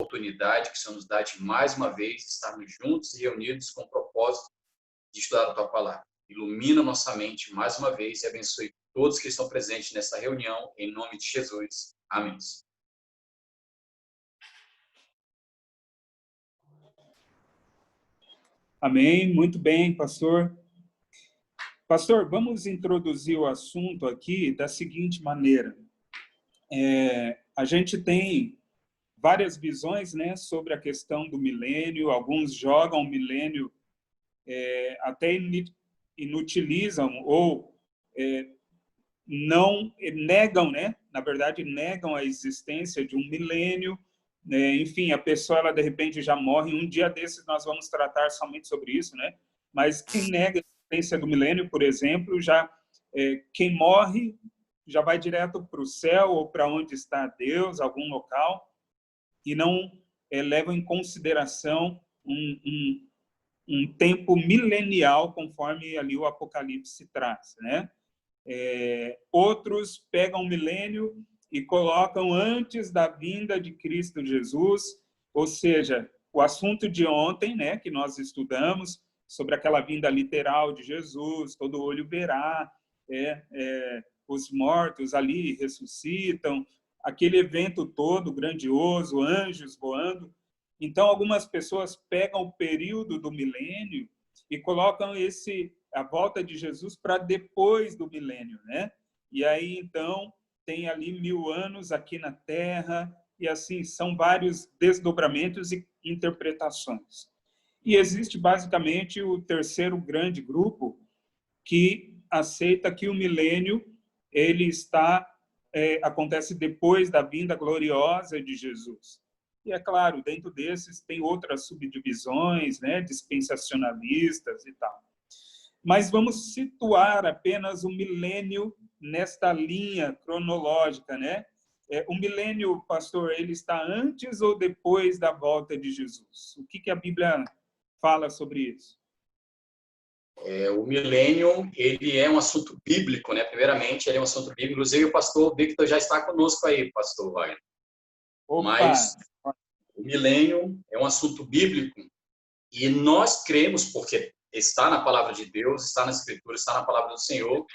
oportunidade que o Senhor nos dá de, mais uma vez, estarmos juntos e reunidos com o propósito de estudar a Tua Palavra. Ilumina nossa mente mais uma vez e abençoe todos que estão presentes nessa reunião, em nome de Jesus. Amém. Amém, muito bem, pastor. Pastor, vamos introduzir o assunto aqui da seguinte maneira. A gente tem várias visões, né, sobre a questão do milênio. Alguns jogam o milênio, até inutilizam ou não negam, né? Na verdade, negam a existência de um milênio. Enfim, a pessoa, ela de repente já morre. Um dia desses nós vamos tratar somente sobre isso, né? Mas quem nega a existência do milênio, por exemplo, quem morre já vai direto para o céu ou para onde está Deus, algum local, e não levam em consideração um tempo milenial, conforme ali o Apocalipse traz, né? Outros pegam o milênio e colocam antes da vinda de Cristo Jesus, ou seja, o assunto de ontem, né, que nós estudamos, sobre aquela vinda literal de Jesus, todo olho verá, os mortos ali ressuscitam, aquele evento todo grandioso, anjos voando. Então, algumas pessoas pegam o período do milênio e colocam a volta de Jesus para depois do milênio, né? E aí, então, tem ali 1000 anos aqui na Terra, e assim, são vários desdobramentos e interpretações. E existe, basicamente, o terceiro grande grupo que aceita que o milênio acontece depois da vinda gloriosa de Jesus. E, é claro, dentro desses tem outras subdivisões, né, dispensacionalistas e tal. Mas vamos situar apenas o milênio nesta linha cronológica, né? O milênio, pastor, ele está antes ou depois da volta de Jesus? O que a Bíblia fala sobre isso? O milênio, ele é um assunto bíblico, né? Primeiramente, ele é um assunto bíblico. Inclusive, o pastor Victor já está conosco aí, pastor Wagner. Mas o milênio é um assunto bíblico e nós cremos, porque está na palavra de Deus, está na Escritura, está na palavra do Senhor,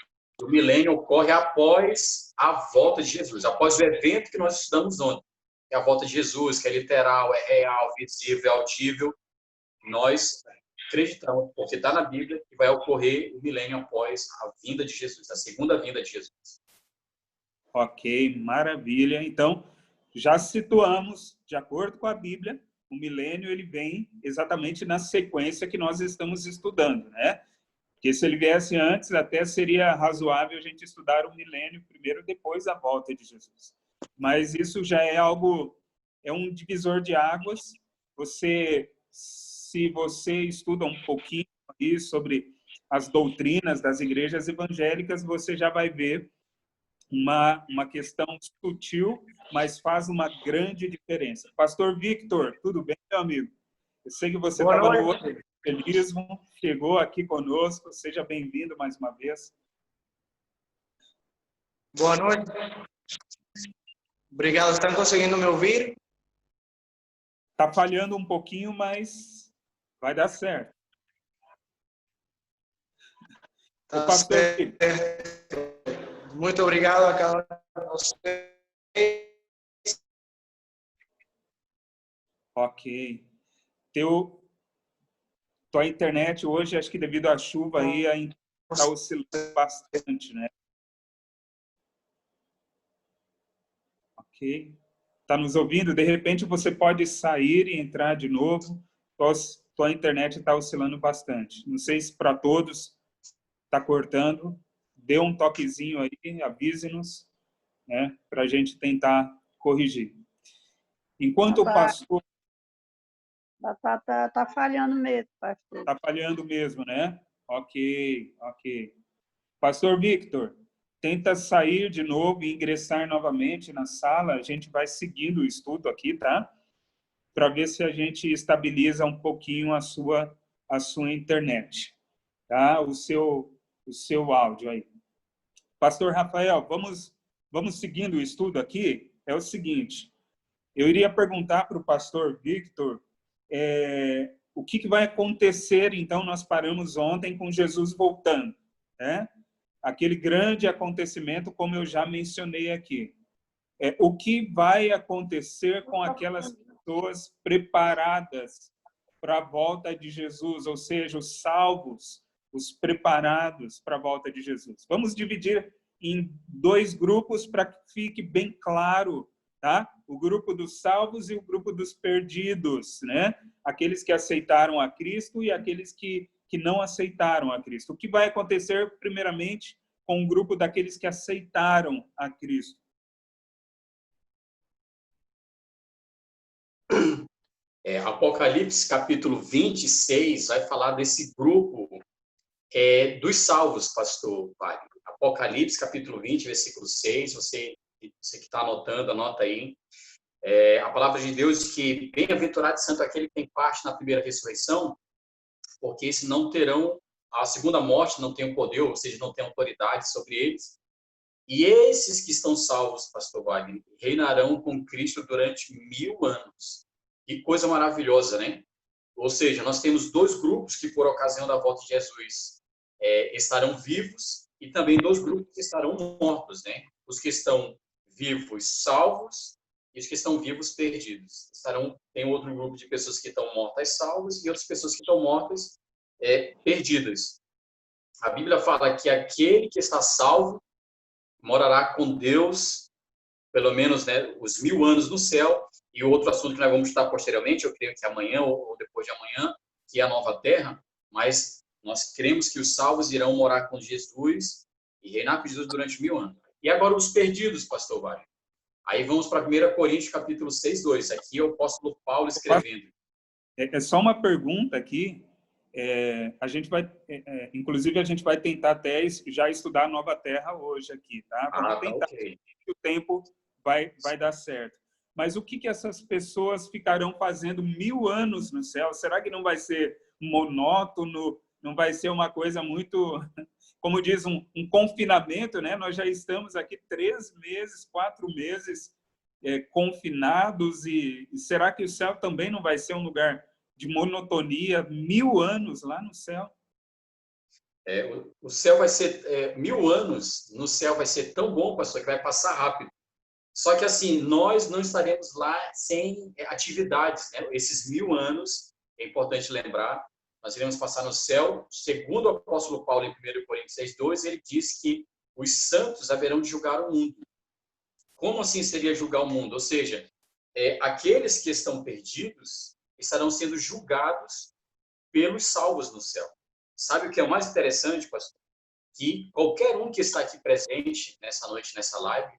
o milênio ocorre após a volta de Jesus, após o evento que nós estudamos ontem, que é a volta de Jesus, que é literal, é real, visível, é audível. Nós acreditamos, porque está na Bíblia, que vai ocorrer o milênio após a vinda de Jesus, a segunda vinda de Jesus. Ok, maravilha. Então, já situamos, de acordo com a Bíblia, o milênio ele vem exatamente na sequência que nós estamos estudando, né? Porque se ele viesse antes, até seria razoável a gente estudar o milênio primeiro, depois da volta de Jesus. Mas isso já é algo, é um divisor de águas. Se você estuda um pouquinho aí sobre as doutrinas das igrejas evangélicas, você já vai ver uma questão sutil, mas faz uma grande diferença. Pastor Victor, tudo bem, meu amigo? Eu sei que você estava no outro evangelismo, chegou aqui conosco, seja bem-vindo mais uma vez. Boa noite. Obrigado, estão conseguindo me ouvir? Está falhando um pouquinho, mas vai dar certo. Tá pastor certo. Muito obrigado a cada um de vocês. Ok. Tua internet hoje, acho que devido à chuva aí, está oscilando bastante, né? Ok. Está nos ouvindo? De repente você pode sair e entrar de novo. Tua internet está oscilando bastante. Não sei se para todos está cortando. Dê um toquezinho aí, avise-nos, né, para a gente tentar corrigir. Enquanto o pastor... Tá falhando mesmo, pastor. Está falhando mesmo, né? Ok. Pastor Victor, tenta sair de novo e ingressar novamente na sala. A gente vai seguindo o estudo aqui, tá? Para ver se a gente estabiliza um pouquinho a sua internet, tá? O seu áudio aí. Pastor Rafael, vamos seguindo o estudo aqui. É o seguinte, Eu iria perguntar para o pastor Victor o que vai acontecer, então, nós paramos ontem com Jesus voltando, né? Aquele grande acontecimento, como eu já mencionei aqui. O que vai acontecer com aquelas pessoas preparadas para a volta de Jesus, ou seja, os salvos, os preparados para a volta de Jesus? Vamos dividir em 2 grupos para que fique bem claro, tá? O grupo dos salvos e o grupo dos perdidos, né? Aqueles que aceitaram a Cristo e aqueles que não aceitaram a Cristo. O que vai acontecer, primeiramente, com o grupo daqueles que aceitaram a Cristo? Apocalipse, capítulo 26, vai falar desse grupo dos salvos, pastor Wagner. Apocalipse, capítulo 20, versículo 6, você que está anotando, anota aí. A palavra de Deus diz que bem-aventurado e santo aquele que tem parte na primeira ressurreição, porque esses não terão a segunda morte, não tem o poder, ou seja, não tem autoridade sobre eles. E esses que estão salvos, pastor Wagner, reinarão com Cristo durante 1000 anos. Que coisa maravilhosa, né? Ou seja, nós temos 2 grupos que, por ocasião da volta de Jesus, estarão vivos, e também 2 grupos que estarão mortos, né? Os que estão vivos, salvos, e os que estão vivos, perdidos. Tem outro grupo de pessoas que estão mortas, salvas, e outras pessoas que estão mortas, perdidas. A Bíblia fala que aquele que está salvo morará com Deus, pelo menos, né, os 1000 anos no céu. E outro assunto que nós vamos estudar posteriormente, eu creio que amanhã ou depois de amanhã, que é a nova terra, mas nós cremos que os salvos irão morar com Jesus e reinar com Jesus durante 1000 anos. E agora os perdidos, pastor Wagner. Aí vamos para 1 Coríntios, capítulo 6, 2. Aqui é o apóstolo Paulo escrevendo. É só uma pergunta aqui. A gente vai, inclusive, a gente vai tentar até já estudar a nova terra hoje aqui, tá? Vamos tentar, Okay. que o tempo vai dar certo. Mas o que essas pessoas ficarão fazendo 1000 anos no céu? Será que não vai ser monótono? Não vai ser uma coisa muito, como diz, um confinamento, né? Nós já estamos aqui 3 meses, 4 meses confinados, e será que o céu também não vai ser um lugar de monotonia, 1000 anos lá no céu? O céu vai ser 1000 anos. No céu vai ser tão bom, pastor, que vai passar rápido. Só que, assim, nós não estaremos lá sem atividades, né? Esses 1000 anos, é importante lembrar, nós iremos passar no céu. Segundo o apóstolo Paulo, em 1 Coríntios 6:2, ele diz que os santos haverão de julgar o mundo. Como assim seria julgar o mundo? Ou seja, aqueles que estão perdidos estarão sendo julgados pelos salvos no céu. Sabe o que é o mais interessante, pastor? Que qualquer um que está aqui presente nessa noite, nessa live,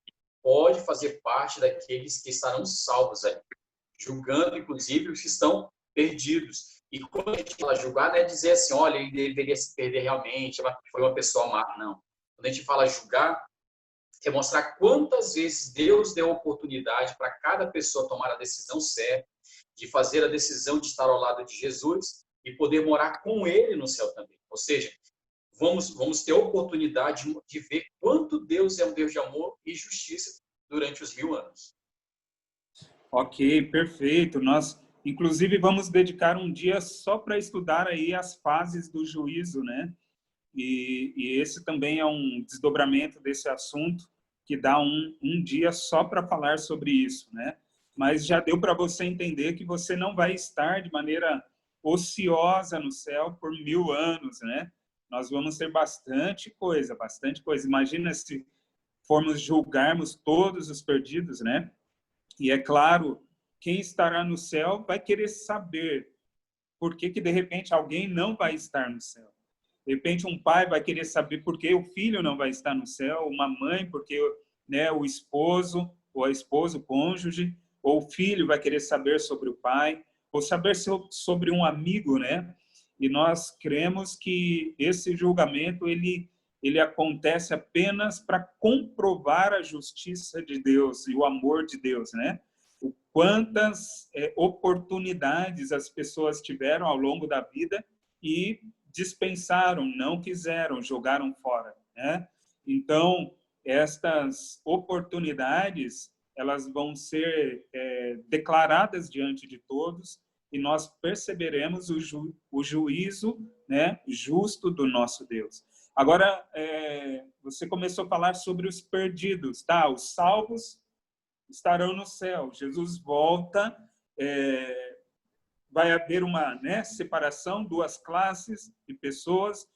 pode fazer parte daqueles que estarão salvos ali, julgando, inclusive, os que estão perdidos. E quando a gente fala julgar, não é dizer assim, olha, ele deveria se perder realmente, foi uma pessoa má, não. Quando a gente fala julgar, é mostrar quantas vezes Deus deu oportunidade para cada pessoa tomar a decisão certa, de fazer a decisão de estar ao lado de Jesus e poder morar com Ele no céu também. Ou seja, vamos ter a oportunidade de ver quanto Deus é um Deus de amor e justiça durante os 1000 anos. Ok, perfeito. Nós, inclusive, vamos dedicar um dia só para estudar aí as fases do juízo, né? E esse também é um desdobramento desse assunto que dá um dia só para falar sobre isso, né? Mas já deu para você entender que você não vai estar de maneira ociosa no céu por 1000 anos, né? Nós vamos ter bastante coisa, bastante coisa. Imagina se formos julgarmos todos os perdidos, né? E é claro, quem estará no céu vai querer saber por que de repente alguém não vai estar no céu. De repente um pai vai querer saber por que o filho não vai estar no céu, uma mãe porque, né, o esposo ou a esposa, o cônjuge, ou o filho vai querer saber sobre o pai, ou saber sobre um amigo, né? E nós cremos que esse julgamento ele acontece apenas para comprovar a justiça de Deus e o amor de Deus, né? Quantas oportunidades as pessoas tiveram ao longo da vida e dispensaram, não quiseram, jogaram fora, né? Então, estas oportunidades elas vão ser declaradas diante de todos e nós perceberemos o juízo, né, justo do nosso Deus. Agora, você começou a falar sobre os perdidos, tá? Os salvos estarão no céu. Jesus volta, vai haver uma, né, separação, duas classes de pessoas.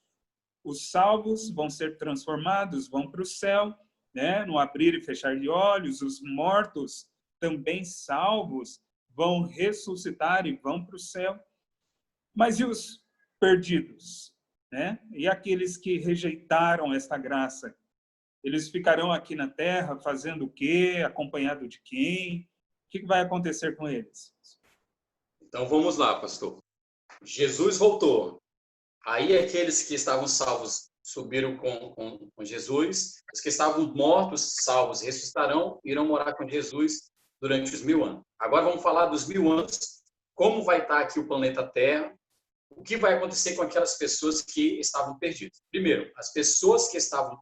Os salvos vão ser transformados, vão para o céu, né, no abrir e fechar de olhos. Os mortos, também salvos, vão ressuscitar e vão para o céu. Mas e os perdidos, né? E aqueles que rejeitaram esta graça? Eles ficarão aqui na terra fazendo o quê? Acompanhado de quem? O que vai acontecer com eles? Então vamos lá, pastor. Jesus voltou. Aí aqueles que estavam salvos subiram com Jesus. Os que estavam mortos, salvos, ressuscitarão, irão morar com Jesus durante os 1000 anos. Agora vamos falar dos 1000 anos. Como vai estar aqui o planeta Terra? O que vai acontecer com aquelas pessoas que estavam perdidas? Primeiro, as pessoas que estavam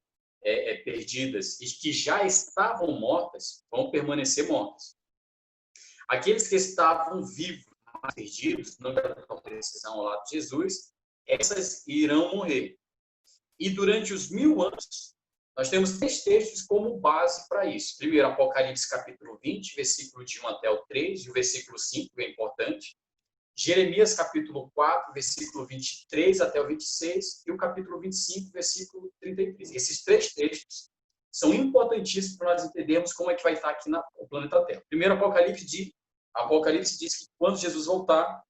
perdidas e que já estavam mortas vão permanecer mortas. Aqueles que estavam vivos, mas perdidos, não deram uma decisão ao lado de Jesus, essas irão morrer. E durante os 1000 anos, nós temos 3 textos como base para isso. Primeiro, Apocalipse capítulo 20, versículo de 1 até o 3, e o versículo 5, que é importante. Jeremias capítulo 4, versículo 23 até o 26, e o capítulo 25, versículo 33. Esses 3 textos são importantíssimos para nós entendermos como é que vai estar aqui no planeta Terra. Primeiro, Apocalipse diz que quando Jesus voltar,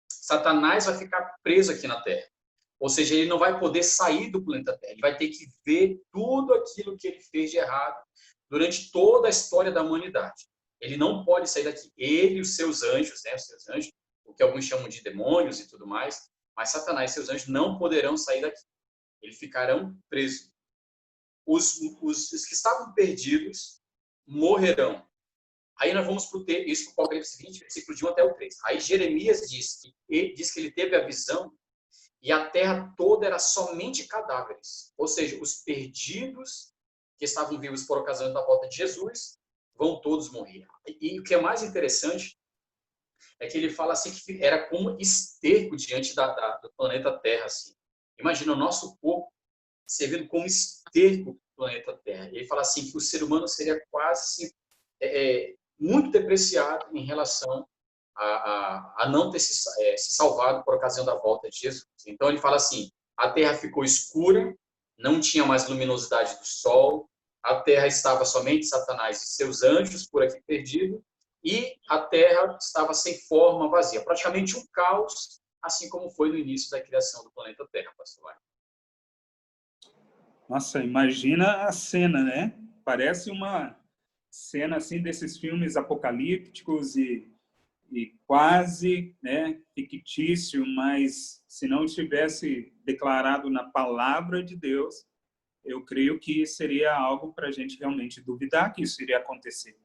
Satanás vai ficar preso aqui na Terra. Ou seja, ele não vai poder sair do planeta Terra. Ele vai ter que ver tudo aquilo que ele fez de errado durante toda a história da humanidade. Ele não pode sair daqui. Ele e os seus anjos, né, os seus anjos, o que alguns chamam de demônios e tudo mais, mas Satanás e seus anjos não poderão sair daqui. Eles ficarão presos. Os que estavam perdidos morrerão. Aí nós vamos para o Apocalipse 20, versículo de 1 até o 3. Aí Jeremias diz que ele teve a visão e a terra toda era somente cadáveres. Ou seja, os perdidos que estavam vivos por ocasião da volta de Jesus vão todos morrer. E o que é mais interessante é que ele fala assim que era como esterco diante do planeta Terra. Assim. Imagina o nosso corpo servindo como esterco do planeta Terra. Ele fala assim que o ser humano seria quase assim, muito depreciado em relação a não ter se salvado por ocasião da volta de Jesus. Então ele fala assim, a terra ficou escura, não tinha mais luminosidade do sol, a terra estava somente Satanás e seus anjos por aqui perdido, e a terra estava sem forma, vazia, praticamente um caos, assim como foi no início da criação do planeta Terra, pastor Wagner. Nossa, imagina a cena, né? Parece uma cena assim desses filmes apocalípticos e quase, né, fictício, mas se não estivesse declarado na palavra de Deus, eu creio que seria algo para a gente realmente duvidar que isso iria acontecer.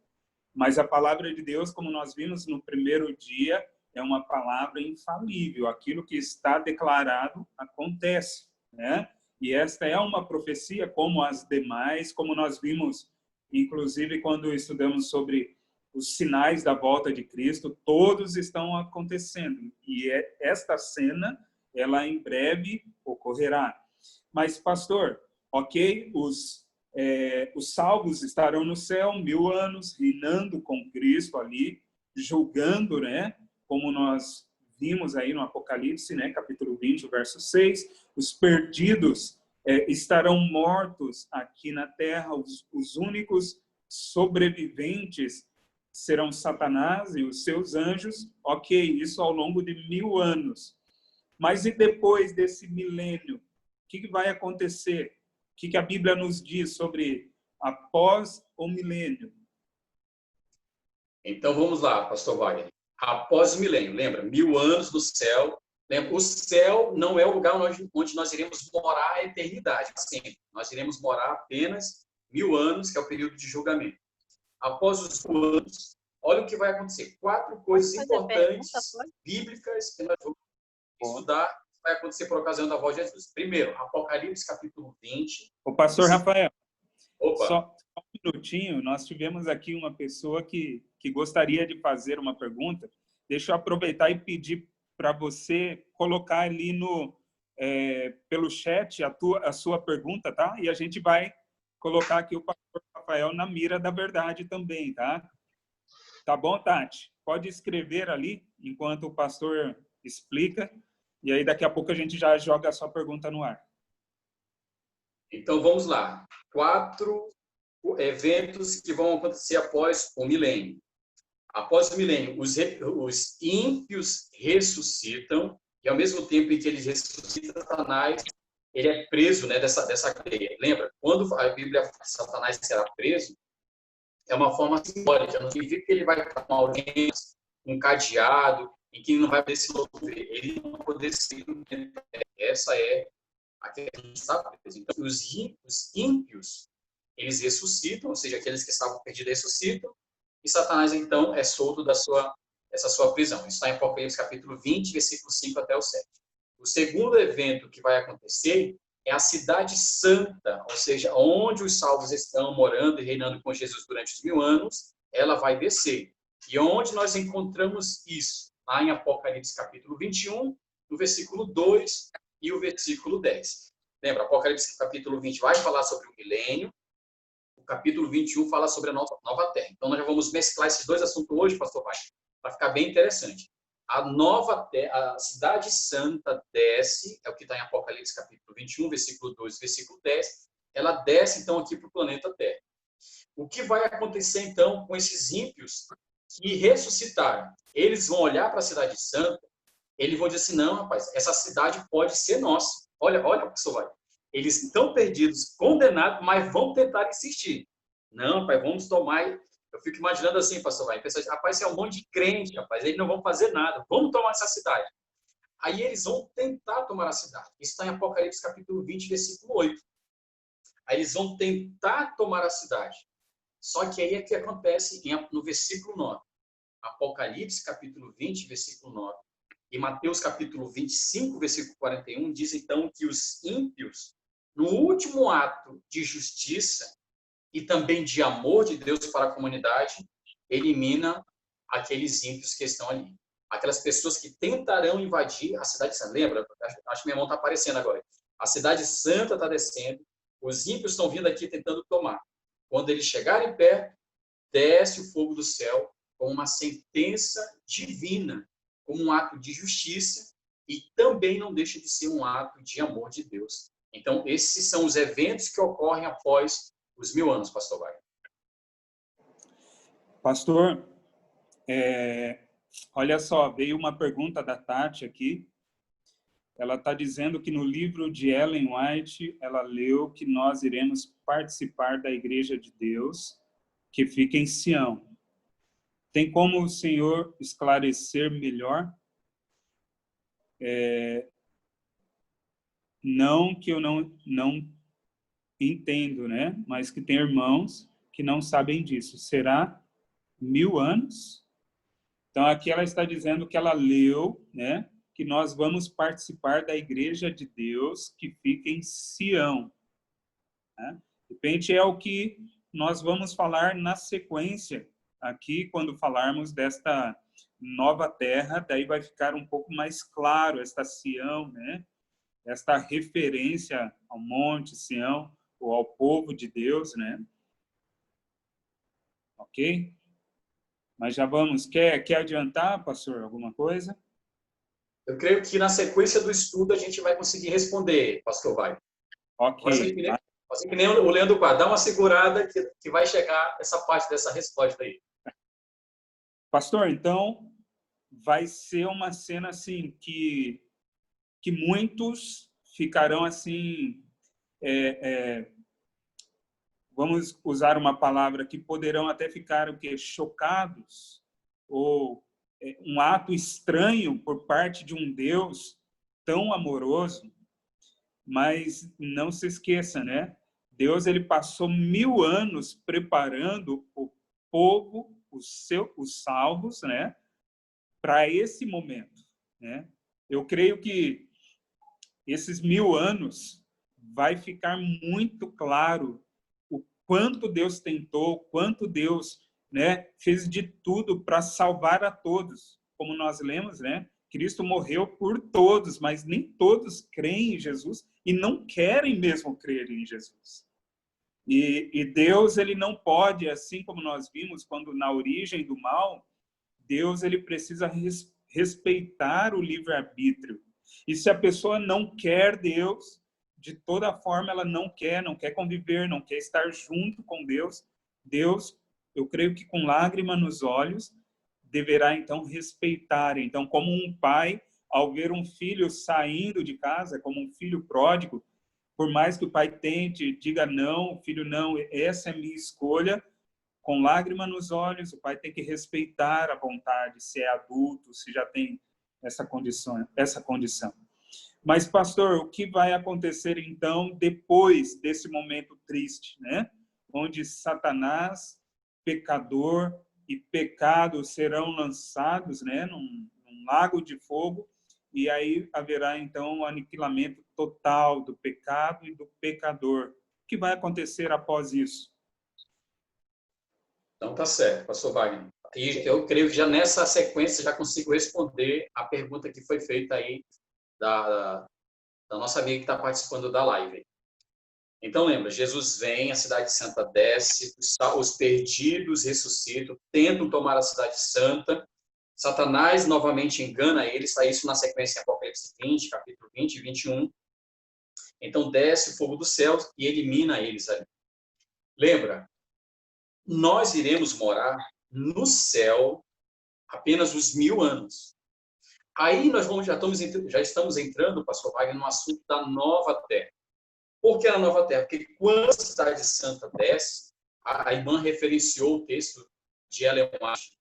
Mas a palavra de Deus, como nós vimos no primeiro dia, é uma palavra infalível. Aquilo que está declarado acontece, né? E esta é uma profecia como as demais, como nós vimos, inclusive, quando estudamos sobre os sinais da volta de Cristo, todos estão acontecendo. E esta cena, ela em breve ocorrerá. Mas, pastor, ok, os salvos estarão no céu 1000 anos, reinando com Cristo ali, julgando, né? Como nós vimos aí no Apocalipse, né? Capítulo 20, verso 6. Os perdidos estarão mortos aqui na terra. Os únicos sobreviventes serão Satanás e os seus anjos. Ok, isso ao longo de 1000 anos. Mas e depois desse milênio? O que vai acontecer? O que a Bíblia nos diz sobre após o milênio? Então vamos lá, pastor Wagner. Após o milênio, lembra? 1000 anos no céu. Lembra? O céu não é o lugar onde nós iremos morar a eternidade. Sempre. Nós iremos morar apenas 1000 anos, que é o período de julgamento. Após os 1000 anos, olha o que vai acontecer. 4 coisas importantes, bíblicas, que nós vamos estudar, que vai acontecer por ocasião da volta de Jesus. Primeiro, Apocalipse capítulo 20. O pastor Rafael, Opa. só um minutinho, nós tivemos aqui uma pessoa que gostaria de fazer uma pergunta. Deixa eu aproveitar e pedir para você colocar ali pelo chat a sua pergunta, tá? E a gente vai colocar aqui o pastor Rafael na mira da verdade também, tá? Tá bom, Tati? Pode escrever ali enquanto o pastor explica. E aí, daqui a pouco, a gente já joga a sua pergunta no ar. Então, vamos lá. 4 eventos que vão acontecer após o milênio. Após o milênio, os ímpios ressuscitam, e ao mesmo tempo em que eles ressuscitam, Satanás, ele é preso, né, dessa cadeia. Lembra? Quando a Bíblia fala que Satanás será preso, é uma forma simbólica, não significa que ele vai estar com alguém, um cadeado, em que ele não vai poder se locomover, ele não vai poder se locomover. Essa é a que a gente está preso. Então, os ímpios, eles ressuscitam, ou seja, aqueles que estavam perdidos ressuscitam, e Satanás, então, é solto dessa sua prisão. Isso está em Apocalipse capítulo 20, versículo 5 até o 7. O segundo evento que vai acontecer é a cidade santa, ou seja, onde os salvos estão morando e reinando com Jesus durante os 1000 anos, ela vai descer. E onde nós encontramos isso? Lá em Apocalipse capítulo 21, no versículo 2 e o versículo 10. Lembra, Apocalipse capítulo 20 vai falar sobre o milênio, o capítulo 21 fala sobre a nova terra. Então, nós já vamos mesclar esses dois assuntos hoje, pastor Vai, para ficar bem interessante. A nova terra, a cidade santa desce, é o que está em Apocalipse capítulo 21, versículo 2, versículo 10, ela desce, então, aqui para o planeta Terra. O que vai acontecer, então, com esses ímpios que ressuscitaram? Eles vão olhar para a cidade santa, eles vão dizer assim, não, rapaz, essa cidade pode ser nossa. Olha, pastor Vai. Eles estão perdidos, condenados, mas vão tentar insistir. Não, rapaz, vamos tomar... Eu fico imaginando assim, pastor Vai, rapaz, isso é um monte de crente, rapaz, eles não vão fazer nada, vamos tomar essa cidade. Aí eles vão tentar tomar a cidade. Isso está em Apocalipse capítulo 20, versículo 8. Aí eles vão tentar tomar a cidade. Só que aí é que acontece no versículo 9. Apocalipse capítulo 20, versículo 9. E Mateus capítulo 25, versículo 41, diz então que os ímpios, no último ato de justiça e também de amor de Deus para a comunidade, elimina aqueles ímpios que estão ali. Aquelas pessoas que tentarão invadir a cidade santa. Lembra? Acho que minha mão está aparecendo agora. A cidade santa está descendo, os ímpios estão vindo aqui tentando tomar. Quando eles chegarem perto, desce o fogo do céu com uma sentença divina, como um ato de justiça, e também não deixa de ser um ato de amor de Deus. Então, esses são os eventos que ocorrem após os 1000 anos, pastor Wagner. Pastor, olha só, veio uma pergunta da Tati aqui. Ela está dizendo que no livro de Ellen White, ela leu que nós iremos participar da Igreja de Deus, que fica em Sião. Tem como o senhor esclarecer melhor? Não que eu não entendo, né? Mas que tem irmãos que não sabem disso. Será 1000 anos? Então, aqui ela está dizendo que ela leu, né? Que nós vamos participar da Igreja de Deus que fica em Sião. Né? De repente, é o que nós vamos falar na sequência aqui, quando falarmos desta nova terra, daí vai ficar um pouco mais claro esta Sião, né? Esta referência ao Monte Sião, ou ao povo de Deus, né? Ok? Mas já vamos. Quer adiantar, pastor, alguma coisa? Eu creio que na sequência do estudo a gente vai conseguir responder, pastor Vai. Ok. Fazer que nem o Leandro Quadro, dá uma segurada que vai chegar essa parte dessa resposta aí. Pastor, então, vai ser uma cena assim que muitos ficarão assim, vamos usar uma palavra que poderão até ficar o quê? Chocados, ou um ato estranho por parte de um Deus tão amoroso, mas não se esqueça, né? Deus, ele passou 1000 anos preparando o povo, os salvos, né? Para esse momento, né? Eu creio que esses 1000 anos vai ficar muito claro o quanto Deus tentou, quanto Deus, né, fez de tudo para salvar a todos. Como nós lemos, né? Cristo morreu por todos, mas nem todos creem em Jesus e não querem mesmo crer em Jesus. E Deus, ele não pode, assim como nós vimos, quando na origem do mal, Deus, ele precisa respeitar o livre-arbítrio. E se a pessoa não quer Deus, de toda forma ela não quer conviver, não quer estar junto com Deus, Deus, eu creio que com lágrima nos olhos, deverá então respeitar. Então, como um pai, ao ver um filho saindo de casa, como um filho pródigo, por mais que o pai tente, diga não, filho, não, essa é a minha escolha, com lágrima nos olhos, o pai tem que respeitar a vontade, se é adulto, se já tem essa condição. Mas, pastor, o que vai acontecer, então, depois desse momento triste, né? Onde Satanás, pecador e pecado serão lançados, né? Num lago de fogo, e aí haverá, então, o aniquilamento total do pecado e do pecador. O que vai acontecer após isso? Então, tá certo, pastor Wagner. E eu creio que já nessa sequência já consigo responder a pergunta que foi feita aí da nossa amiga que está participando da live. Então, lembra, Jesus vem, a cidade santa desce, os perdidos ressuscitam, tentam tomar a cidade santa, Satanás novamente engana eles, está isso na sequência em Apocalipse 20, capítulo 20 e 21. Então, desce o fogo dos céus e elimina eles ali. Lembra, nós iremos morar no céu apenas os 1000 anos. Aí nós já estamos entrando, pastor Wagner, no assunto da nova terra. Por que a nova terra? Porque quando a cidade santa desce, a irmã referenciou o texto de Ellen White.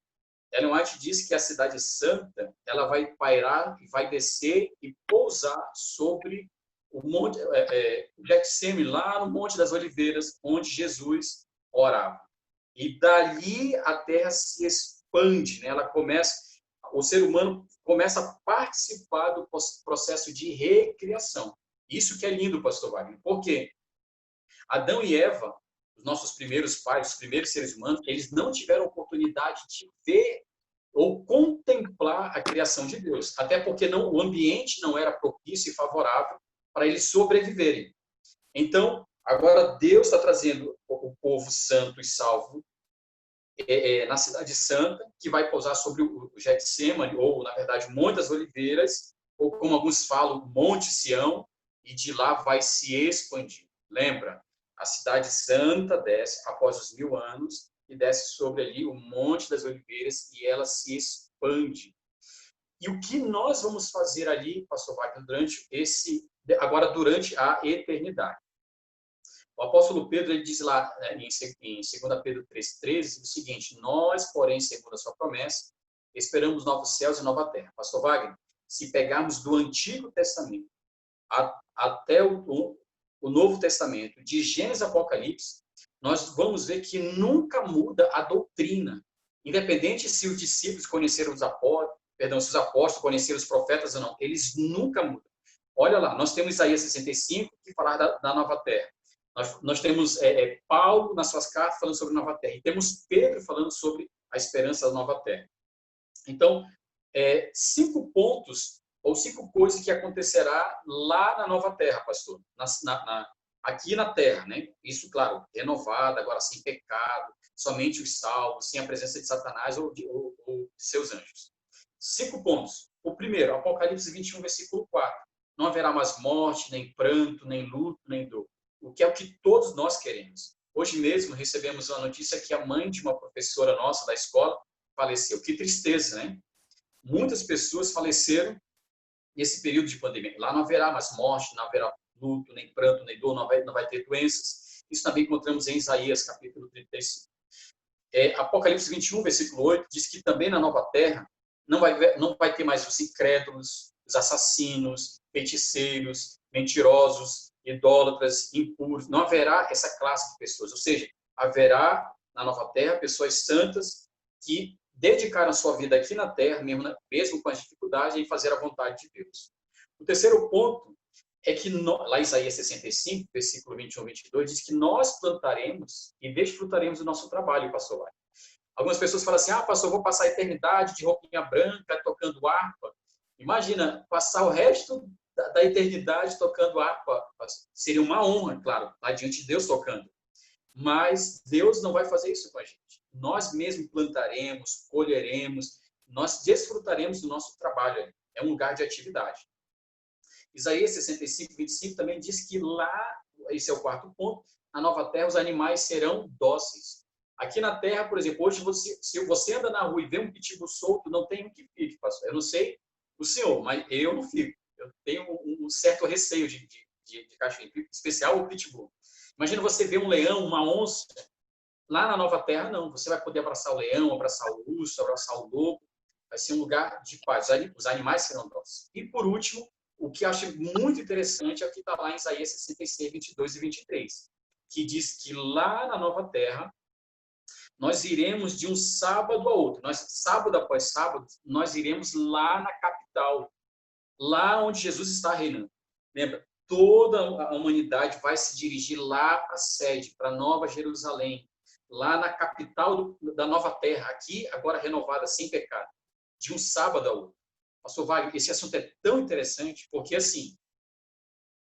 Ellen White diz que a cidade santa ela vai pairar, vai descer e pousar sobre o monte, Getsêmani, lá no Monte das Oliveiras, onde Jesus orava. E dali a terra se expande, né? O ser humano começa a participar do processo de recriação. Isso que é lindo, pastor Wagner. Por quê? Adão e Eva, os nossos primeiros pais, os primeiros seres humanos, eles não tiveram oportunidade de ver ou contemplar a criação de Deus. Até porque o ambiente não era propício e favorável para eles sobreviverem. Então, agora Deus está trazendo o povo santo e salvo na cidade santa, que vai pousar sobre o Getsêmani, ou, na verdade, o Monte das Oliveiras, ou, como alguns falam, Monte Sião, e de lá vai se expandir. Lembra? A cidade santa desce após os 1000 anos e desce sobre ali o Monte das Oliveiras e ela se expande. E o que nós vamos fazer ali, pastor Wagner, durante a eternidade? O apóstolo Pedro ele diz lá em 2 Pedro 3,13 o seguinte: nós, porém, segundo a sua promessa, esperamos novos céus e nova terra. Pastor Wagner, se pegarmos do Antigo Testamento até o Novo Testamento, de Gênesis a Apocalipse, nós vamos ver que nunca muda a doutrina. Independente se os discípulos conheceram se os apóstolos conheceram os profetas ou não, eles nunca mudam. Olha lá, nós temos Isaías 65, que fala da nova terra. Nós temos Paulo, nas suas cartas, falando sobre a nova terra. E temos Pedro falando sobre a esperança da nova terra. Então, 5 pontos, ou 5 coisas que acontecerá lá na nova terra, pastor. Aqui na terra, né? Isso, claro, renovada, agora sem pecado, somente os salvos, sem a presença de Satanás ou de seus anjos. 5 pontos. O primeiro, Apocalipse 21, versículo 4. Não haverá mais morte, nem pranto, nem luto, nem dor. O que é o que todos nós queremos. Hoje mesmo recebemos uma notícia que a mãe de uma professora nossa da escola faleceu. Que tristeza, né? Muitas pessoas faleceram nesse período de pandemia. Lá não haverá mais morte, não haverá luto, nem pranto, nem dor, não vai ter doenças. Isso também encontramos em Isaías, capítulo 35. Apocalipse 21, versículo 8, diz que também na nova terra não vai ter mais os incrédulos, os assassinos, feiticeiros, mentirosos, idólatras, impuros. Não haverá essa classe de pessoas. Ou seja, haverá na nova terra pessoas santas que dedicaram a sua vida aqui na terra, mesmo com as dificuldades, em fazer a vontade de Deus. O terceiro ponto é que lá em Isaías 65, versículo 21 e 22, diz que nós plantaremos e desfrutaremos do nosso trabalho, pastor Wagner. Algumas pessoas falam assim, pastor, eu vou passar a eternidade de roupinha branca, tocando harpa. Imagina, passar o resto da eternidade tocando harpa. Seria uma honra, claro, lá diante de Deus tocando. Mas Deus não vai fazer isso com a gente. Nós mesmos plantaremos, colheremos, nós desfrutaremos do nosso trabalho. É um lugar de atividade. Isaías 65, 25 também diz que lá, esse é o quarto ponto, na nova terra os animais serão dóceis. Aqui na terra, por exemplo, hoje se você anda na rua e vê um pitbull solto, não tem um que fique, pastor. Eu não sei o senhor, mas eu não fico. Eu tenho um certo receio de cachorro, em especial o pitbull. Imagina você ver um leão, uma onça. Lá na nova terra, não. Você vai poder abraçar o leão, abraçar o urso, abraçar o lobo. Vai ser um lugar de paz. Os animais serão dóceis. E, por último, o que eu acho muito interessante é o que está lá em Isaías 66, 22 e 23, que diz que lá na nova terra, nós iremos de um sábado a outro. Sábado após sábado, nós iremos lá na capital, lá onde Jesus está reinando. Lembra? Toda a humanidade vai se dirigir lá para a sede, para Nova Jerusalém, lá na capital da nova terra, aqui agora renovada, sem pecado, de um sábado a outro. Pastor Wagner, esse assunto é tão interessante, porque assim,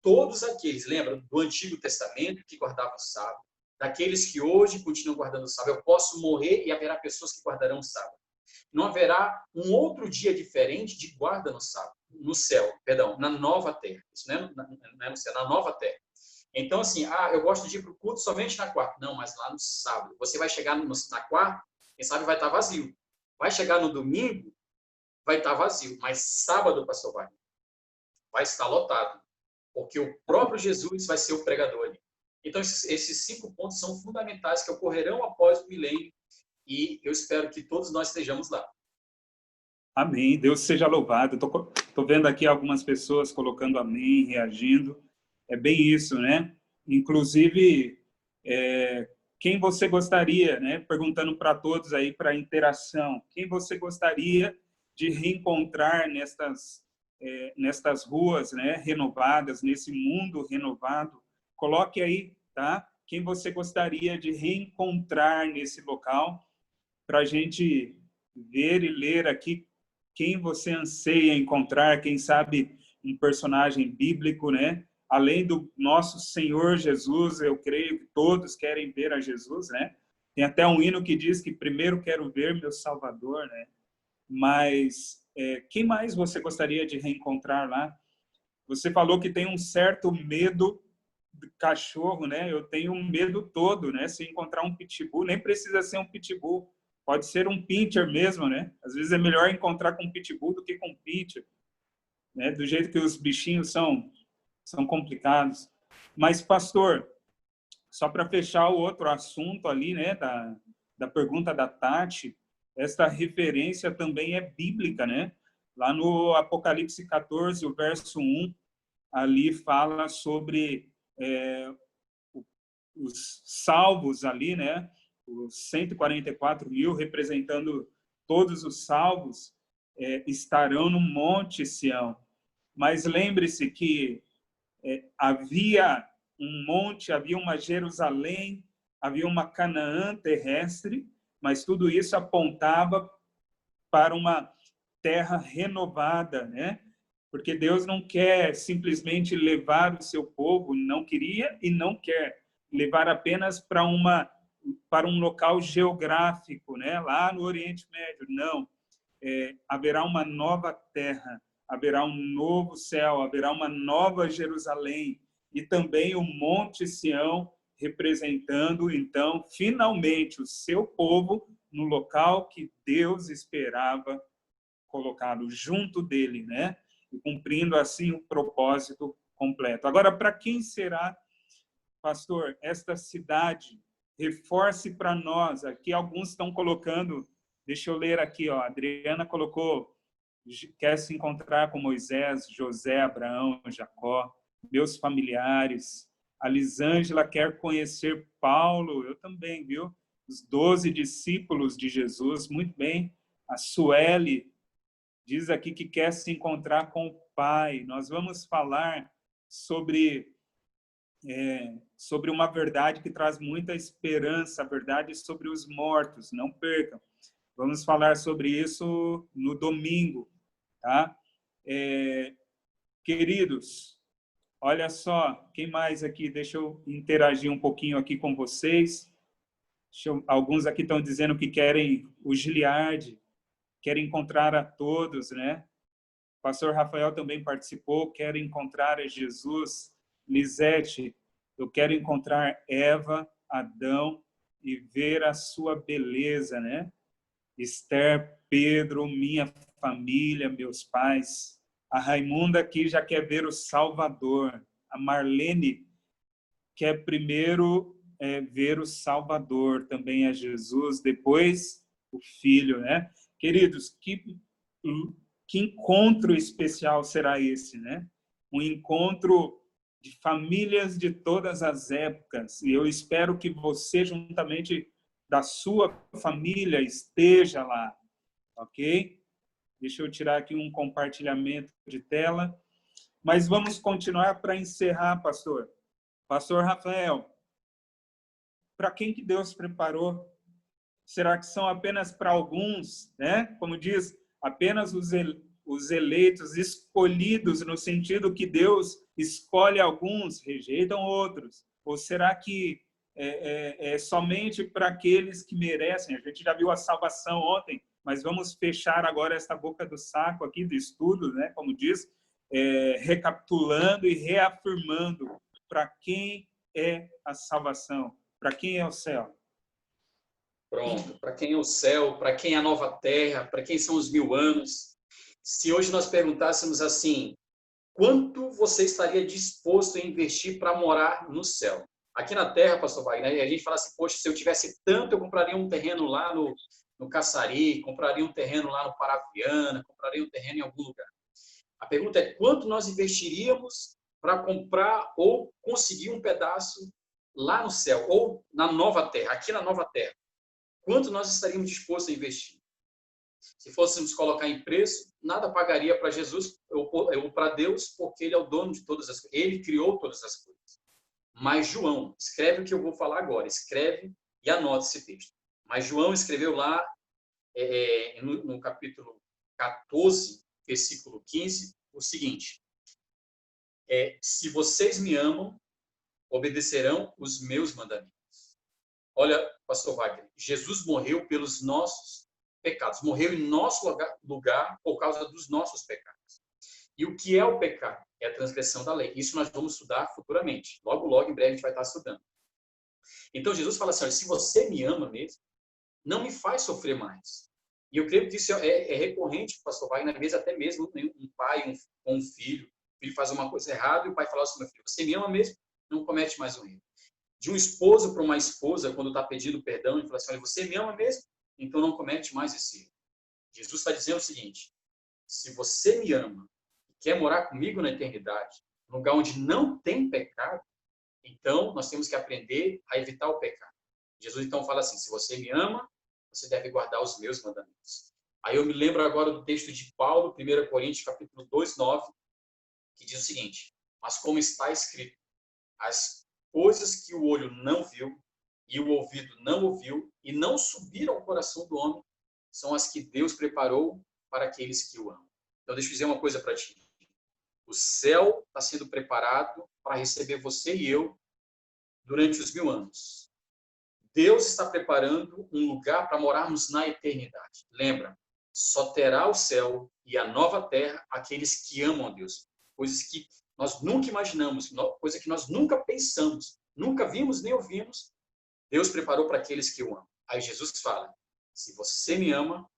todos aqueles, lembra, do Antigo Testamento que guardavam o sábado, daqueles que hoje continuam guardando o sábado, eu posso morrer e haverá pessoas que guardarão o sábado. Não haverá um outro dia diferente de guarda no sábado, no céu, perdão, na nova terra. Isso não é no céu, na nova terra. Então, assim, eu gosto de ir para o culto somente na quarta. Não, mas lá no sábado. Você vai chegar na quarta, quem sabe vai estar vazio. Vai chegar no domingo, vai estar vazio. Mas sábado, pastor Wagner, vai estar lotado. Porque o próprio Jesus vai ser o pregador ali. Então, esses 5 pontos são fundamentais que ocorrerão após o milênio. E eu espero que todos nós estejamos lá. Amém. Deus seja louvado. Estou vendo aqui algumas pessoas colocando amém, reagindo. É bem isso, né? Inclusive, quem você gostaria, né? Perguntando para todos aí, para interação, quem você gostaria de reencontrar nestas ruas, né? Renovadas, nesse mundo renovado? Coloque aí, tá? Quem você gostaria de reencontrar nesse local, para a gente ver e ler aqui quem você anseia encontrar, quem sabe um personagem bíblico, né? Além do nosso Senhor Jesus, eu creio que todos querem ver a Jesus, né? Tem até um hino que diz que primeiro quero ver meu Salvador, né? Mas quem mais você gostaria de reencontrar lá? Você falou que tem um certo medo do cachorro, né? Eu tenho um medo todo, né? Se encontrar um pitbull, nem precisa ser um pitbull, pode ser um pincher mesmo, né? Às vezes é melhor encontrar com um pitbull do que com um pincher, né? Do jeito que os bichinhos são complicados. Mas, pastor, só para fechar o outro assunto ali, né? Da pergunta da Tati, esta referência também é bíblica, né? Lá no Apocalipse 14, o verso 1, ali fala sobre os salvos ali, né? Os 144 mil, representando todos os salvos, estarão no Monte Sião. Mas lembre-se que havia um monte, havia uma Jerusalém, havia uma Canaã terrestre, mas tudo isso apontava para uma terra renovada, né? Porque Deus não quer simplesmente levar o seu povo, não queria e não quer levar apenas para um local geográfico, né? Lá no Oriente Médio. Não. Haverá uma nova terra, haverá um novo céu, haverá uma nova Jerusalém e também o Monte Sião, representando, então, finalmente o seu povo no local que Deus esperava colocá-lo junto dele, né? E cumprindo assim o propósito completo. Agora, para quem será, pastor, esta cidade? Reforce para nós. Aqui alguns estão colocando, deixa eu ler aqui, ó, a Adriana colocou, quer se encontrar com Moisés, José, Abraão, Jacó, meus familiares. A Lisângela quer conhecer Paulo, eu também, viu? Os 12 discípulos de Jesus, muito bem. A Sueli diz aqui que quer se encontrar com o Pai. Nós vamos falar sobre uma verdade que traz muita esperança, a verdade sobre os mortos. Não percam. Vamos falar sobre isso no domingo, tá? Queridos, olha só, quem mais aqui? Deixa eu interagir um pouquinho aqui com vocês. Alguns aqui estão dizendo que querem o Giliardi, querem encontrar a todos, né? O pastor Rafael também participou, quero encontrar a Jesus. Lisete, eu quero encontrar Eva, Adão e ver a sua beleza, né? Esther, Pedro, minha família, meus pais. A Raimunda aqui já quer ver o Salvador. A Marlene quer primeiro ver o Salvador, também a Jesus, depois o Filho, né? Queridos, que encontro especial será esse, né? Um encontro de famílias de todas as épocas. E eu espero que você, juntamente da sua família, esteja lá, ok? Deixa eu tirar aqui um compartilhamento de tela. Mas vamos continuar para encerrar, pastor. Pastor Rafael, para quem que Deus preparou? Será que são apenas para alguns, né? Como diz, apenas os eleitos, escolhidos, no sentido que Deus escolhe alguns, rejeitam outros? Ou será que é somente para aqueles que merecem? A gente já viu a salvação ontem, mas vamos fechar agora esta boca do saco aqui do estudo, né? Como diz, recapitulando e reafirmando para quem é a salvação, para quem é o céu. Pronto, para quem é o céu, para quem é a nova terra, para quem são os 1000 anos. Se hoje nós perguntássemos assim, quanto você estaria disposto a investir para morar no céu? Aqui na terra, pastor Wagner, a gente fala assim, poxa, se eu tivesse tanto, eu compraria um terreno lá no Caçari, compraria um terreno lá no Paraviana, compraria um terreno em algum lugar. A pergunta é, quanto nós investiríamos para comprar ou conseguir um pedaço lá no céu, ou na nova terra, aqui na nova terra? Quanto nós estaríamos dispostos a investir? Se fôssemos colocar em preço, nada pagaria para Jesus ou para Deus, porque Ele é o dono de todas as coisas. Ele criou todas as coisas. Mas João, escreve o que eu vou falar agora, escreve e anota esse texto. Mas João escreveu lá no capítulo 14, versículo 15, o seguinte, se vocês me amam, obedecerão os meus mandamentos. Olha, pastor Wagner, Jesus morreu pelos nossos pecados, morreu em nosso lugar por causa dos nossos pecados. E o que é o pecado? É a transgressão da lei. Isso nós vamos estudar futuramente. Logo, logo, em breve, a gente vai estar estudando. Então, Jesus fala assim, olha, se você me ama mesmo, não me faz sofrer mais. E eu creio que isso é recorrente, pastor Wagner, até mesmo um pai com um filho. O filho faz uma coisa errada e o pai fala assim, meu filho, você me ama mesmo? Não comete mais um erro. De um esposo para uma esposa, quando está pedindo perdão, ele fala assim, olha, você me ama mesmo? Então não comete mais esse erro. Jesus está dizendo o seguinte, se você me ama e quer morar comigo na eternidade, num lugar onde não tem pecado, então nós temos que aprender a evitar o pecado. Jesus então fala assim, se você me ama, você deve guardar os meus mandamentos. Aí eu me lembro agora do texto de Paulo, 1 Coríntios, capítulo 2, 9, que diz o seguinte, mas como está escrito, as coisas que o olho não viu e o ouvido não ouviu e não subiram ao coração do homem são as que Deus preparou para aqueles que o amam. Então, deixa eu dizer uma coisa para ti. O céu está sendo preparado para receber você e eu durante os 1000 anos. Deus está preparando um lugar para morarmos na eternidade. Lembra, só terá o céu e a nova terra aqueles que amam a Deus. Coisas que nós nunca imaginamos, coisa que nós nunca pensamos, nunca vimos nem ouvimos, Deus preparou para aqueles que o amam. Aí Jesus fala, se você me ama,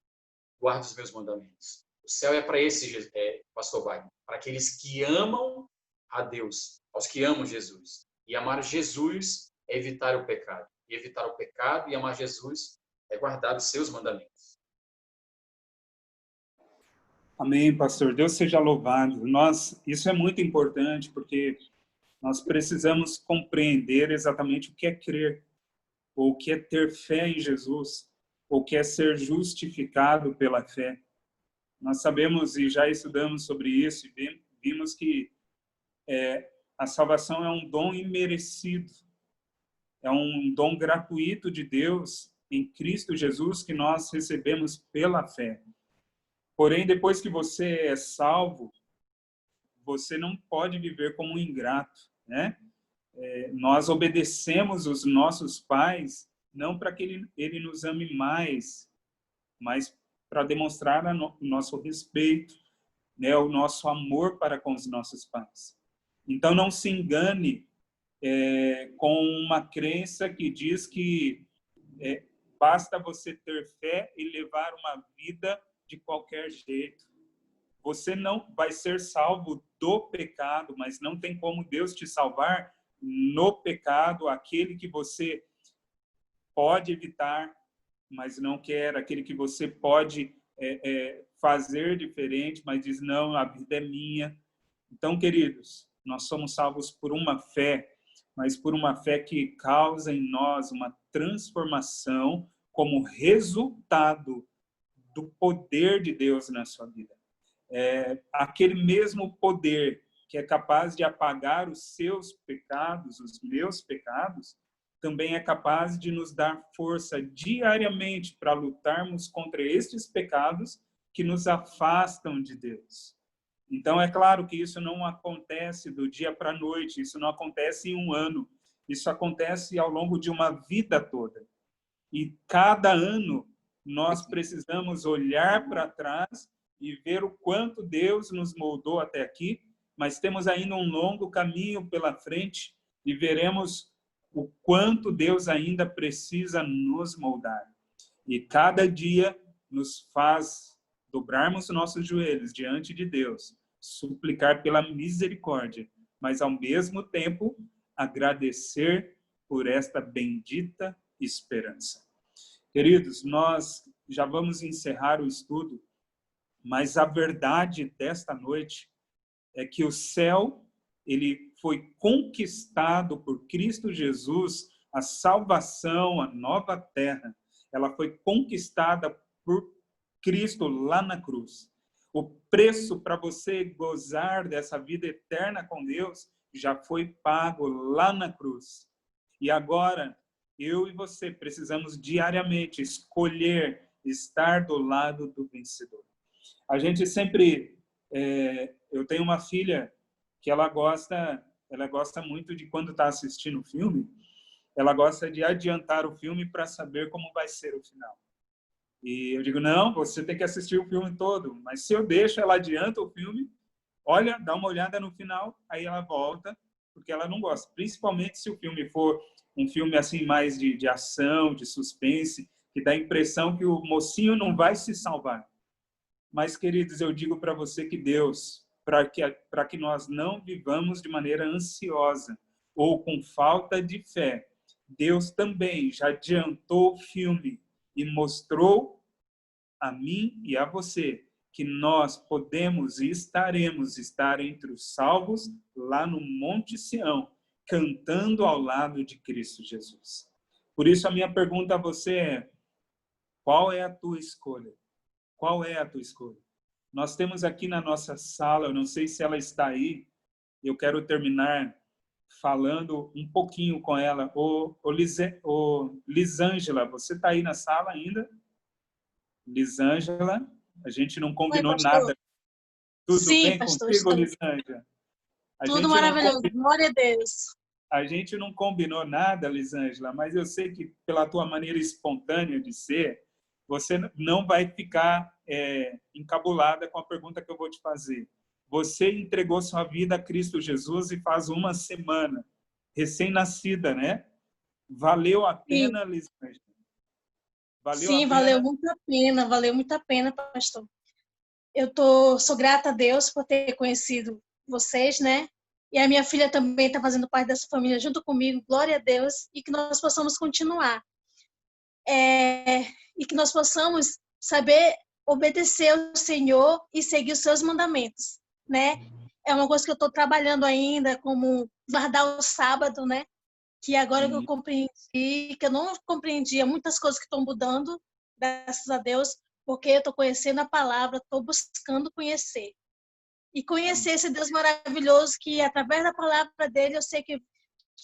guarda os meus mandamentos. O céu é para esse, pastor Wagner, para aqueles que amam a Deus, aos que amam Jesus. E amar Jesus é evitar o pecado. E evitar o pecado e amar Jesus é guardar os seus mandamentos. Amém, pastor. Deus seja louvado. Isso é muito importante, porque nós precisamos compreender exatamente o que é crer, ou o que é ter fé em Jesus, ou o que é ser justificado pela fé. Nós sabemos e já estudamos sobre isso, e vimos que a salvação é um dom imerecido, é um dom gratuito de Deus em Cristo Jesus que nós recebemos pela fé. Porém, depois que você é salvo, você não pode viver como um ingrato, né? Nós obedecemos os nossos pais não para que ele nos ame mais, mas para demonstrar o nosso respeito, né? O nosso amor para com os nossos pais. Então, não se engane com uma crença que diz que basta você ter fé e levar uma vida de qualquer jeito. Você não vai ser salvo do pecado, mas não tem como Deus te salvar no pecado, aquele que você pode evitar, mas não quer, aquele que você pode fazer diferente, mas diz, não, a vida é minha. Então, queridos, nós somos salvos por uma fé, mas por uma fé que causa em nós uma transformação como resultado do poder de Deus na sua vida. Aquele mesmo poder que é capaz de apagar os seus pecados, os meus pecados, também é capaz de nos dar força diariamente para lutarmos contra estes pecados que nos afastam de Deus. Então, é claro que isso não acontece do dia para a noite, isso não acontece em um ano, isso acontece ao longo de uma vida toda. E cada ano nós precisamos olhar para trás e ver o quanto Deus nos moldou até aqui, mas temos ainda um longo caminho pela frente e veremos o quanto Deus ainda precisa nos moldar. E cada dia nos faz dobrarmos nossos joelhos diante de Deus, suplicar pela misericórdia, mas ao mesmo tempo agradecer por esta bendita esperança. Queridos, nós já vamos encerrar o estudo, mas a verdade desta noite é que o céu, ele foi conquistado por Cristo Jesus, a salvação, a nova terra, ela foi conquistada por Cristo lá na cruz. O preço para você gozar dessa vida eterna com Deus já foi pago lá na cruz. E agora, eu e você precisamos diariamente escolher estar do lado do vencedor. A gente sempre... eu tenho uma filha que ela gosta muito de quando está assistindo o filme, ela gosta de adiantar o filme para saber como vai ser o final. E eu digo, não, você tem que assistir o filme todo. Mas se eu deixo, ela adianta o filme, olha, dá uma olhada no final, aí ela volta, porque ela não gosta. Principalmente se o filme for um filme assim mais de ação, de suspense, que dá a impressão que o mocinho não vai se salvar. Mas, queridos, eu digo para você que Deus, para que nós não vivamos de maneira ansiosa ou com falta de fé, Deus também já adiantou o filme e mostrou a mim e a você que nós podemos e estaremos entre os salvos lá no Monte Sião, cantando ao lado de Cristo Jesus. Por isso, a minha pergunta a você é: qual é a tua escolha? Qual é a tua escolha? Nós temos aqui na nossa sala, eu não sei se ela está aí, eu quero terminar falando um pouquinho com ela. Lisângela, você está aí na sala ainda? Lisângela, a gente não combinou nada. Tudo Sim, bem pastor, contigo, Lisângela? Tudo maravilhoso, glória a Deus. A gente não combinou nada, Lisângela, mas eu sei que pela tua maneira espontânea de ser, você não vai ficar encabulada com a pergunta que eu vou te fazer. Você entregou sua vida a Cristo Jesus e faz uma semana, recém-nascida, né? Valeu a pena, Lisângela? Sim, valeu muito a pena, pastor. Eu sou grata a Deus por ter conhecido vocês, né? E a minha filha também está fazendo parte dessa família junto comigo, glória a Deus, e que nós possamos continuar. E que nós possamos saber obedecer ao Senhor e seguir os seus mandamentos, né? É uma coisa que eu estou trabalhando ainda, como guardar o sábado, né? Que agora que eu compreendi, que eu não compreendia muitas coisas que estão mudando, graças a Deus, porque eu estou conhecendo a palavra, estou buscando conhecer. e conhecer esse Deus maravilhoso que, através da palavra dele, eu sei que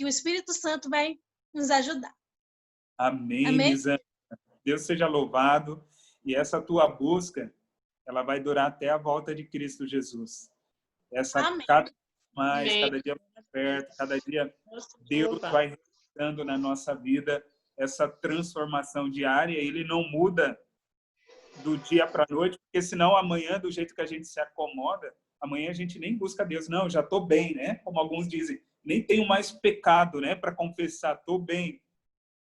o Espírito Santo vai nos ajudar. Amém, Amém? Lisângela. Deus seja louvado. E essa tua busca, ela vai durar até a volta de Cristo Jesus. Essa Amém. cada dia mais, Amém. cada dia mais perto, cada dia Deus vai realizando na nossa vida essa transformação diária. Ele não muda do dia para a noite, porque senão amanhã, do jeito que a gente se acomoda, amanhã a gente nem busca Deus. Não, já estou bem, né? Como alguns dizem, nem tenho mais pecado, né? Para confessar, estou bem.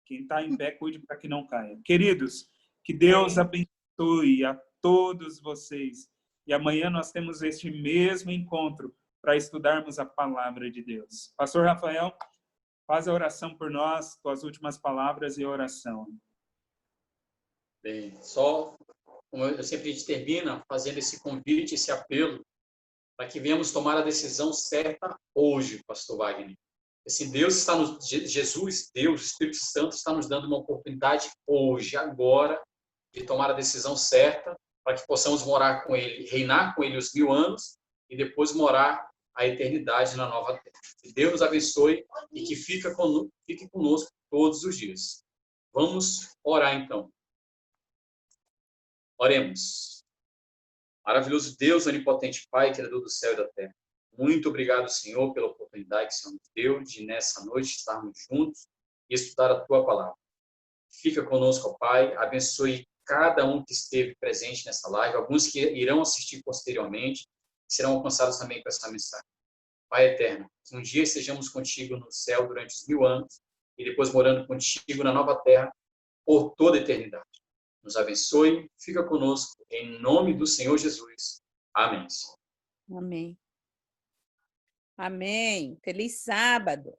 Quem está em pé, cuide para que não caia. Queridos, que Deus abençoe a todos vocês. E amanhã nós temos este mesmo encontro para estudarmos a palavra de Deus. Pastor Rafael, faz a oração por nós, tuas últimas palavras e oração. Bem, só como eu sempre a gente termina fazendo esse convite, esse apelo, para que venhamos tomar a decisão certa hoje, pastor Wagner. Esse Deus está nos, Jesus, Deus, o Espírito Santo está nos dando uma oportunidade hoje, agora, de tomar a decisão certa para que possamos morar com Ele, reinar com Ele os 1000 anos e depois morar a eternidade na nova terra. Que Deus nos abençoe e que fique conosco todos os dias. Vamos orar então. Oremos. Maravilhoso Deus, onipotente Pai, Criador do céu e da terra. Muito obrigado, Senhor, pela oportunidade que o Senhor nos deu de, nessa noite, estarmos juntos e estudar a Tua palavra. Fica conosco, ó Pai, abençoe cada um que esteve presente nessa live, alguns que irão assistir posteriormente, serão alcançados também com essa mensagem. Pai eterno, que um dia estejamos contigo no céu durante os 1000 anos e depois morando contigo na nova terra por toda a eternidade. Nos abençoe, fica conosco, em nome do Senhor Jesus. Amém. Amém. Amém. Feliz sábado.